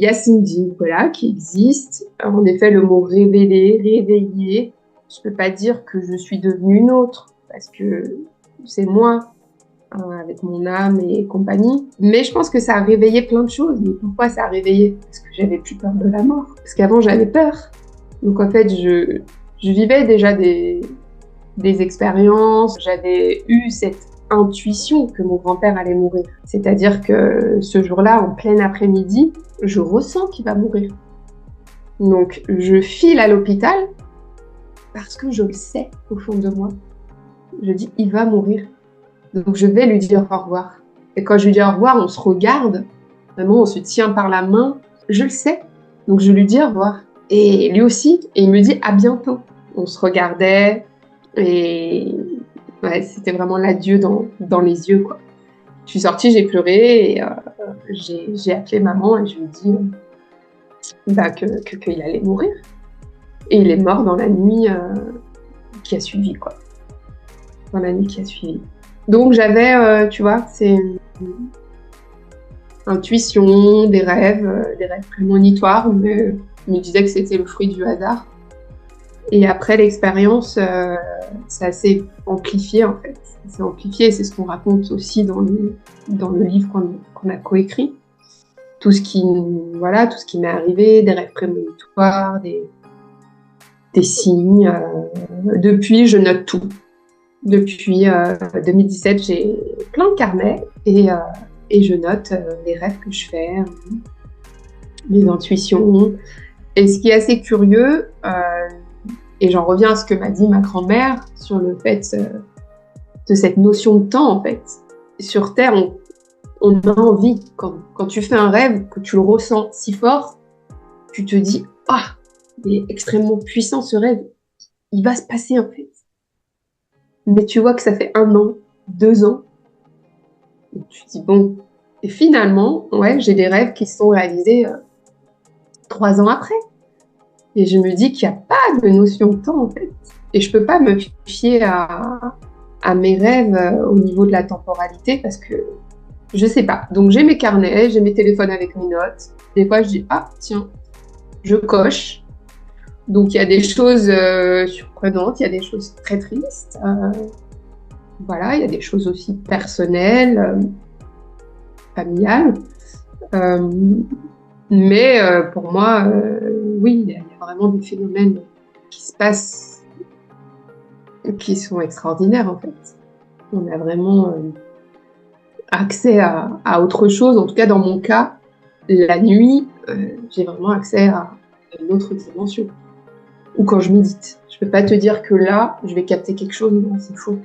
y a Cindy Nicolas qui existe. En effet, le mot révéler, réveiller, je peux pas dire que je suis devenue une autre, parce que c'est moi, avec mon âme et compagnie. Mais je pense que ça a réveillé plein de choses. Mais pourquoi ça a réveillé? Parce que j'avais plus peur de la mort. Parce qu'avant, j'avais peur. Donc en fait, je vivais déjà des expériences. J'avais eu cette intuition que mon grand-père allait mourir. C'est-à-dire que ce jour-là, en plein après-midi, je ressens qu'il va mourir. Donc je file à l'hôpital parce que je le sais au fond de moi. Je dis, il va mourir. Donc je vais lui dire au revoir. Et quand je lui dis au revoir, on se regarde. Vraiment, on se tient par la main. Je le sais. Donc je lui dis au revoir. Et lui aussi. Et il me dit à bientôt. On se regardait. Et ouais, c'était vraiment l'adieu dans les yeux, quoi. Je suis sortie, j'ai pleuré. Et j'ai appelé maman et je lui ai dit qu'il allait mourir. Et il est mort dans la nuit qui a suivi, quoi. Dans la nuit qui a suivi. Donc j'avais, tu vois, c'est intuition, des rêves prémonitoires, mais je me disais que c'était le fruit du hasard. Et après l'expérience, ça s'est amplifié en fait. Ça s'est amplifié, c'est ce qu'on raconte aussi dans le livre qu'on a coécrit. Tout ce qui m'est arrivé, des rêves prémonitoires, des signes. Depuis, je note tout. Depuis 2017, j'ai plein de carnets et je note les rêves que je fais, mes intuitions. Et ce qui est assez curieux, et j'en reviens à ce que m'a dit ma grand-mère sur le fait de cette notion de temps, en fait. Sur Terre, on a envie, quand tu fais un rêve, que tu le ressens si fort, tu te dis « Ah, il est extrêmement puissant ce rêve, il va se passer en fait ». Mais tu vois que ça fait 1 an, 2 ans. Et tu te dis, bon. Et finalement, ouais, j'ai des rêves qui se sont réalisés 3 ans après. Et je me dis qu'il n'y a pas de notion de temps, en fait. Et je peux pas me fier à mes rêves au niveau de la temporalité parce que je sais pas. Donc j'ai mes carnets, j'ai mes téléphones avec mes notes. Des fois, je dis, ah, tiens, je coche. Donc il y a des choses surprenantes, il y a des choses très tristes. Voilà, il y a des choses aussi personnelles, familiales. Mais pour moi, oui, il y a vraiment des phénomènes qui se passent, qui sont extraordinaires en fait. On a vraiment accès à autre chose. En tout cas, dans mon cas, la nuit, j'ai vraiment accès à une autre dimension. Ou quand je médite. Je peux pas te dire que là, je vais capter quelque chose, non, c'est faux.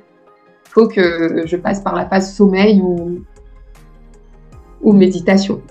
Il faut que je passe par la phase sommeil ou méditation.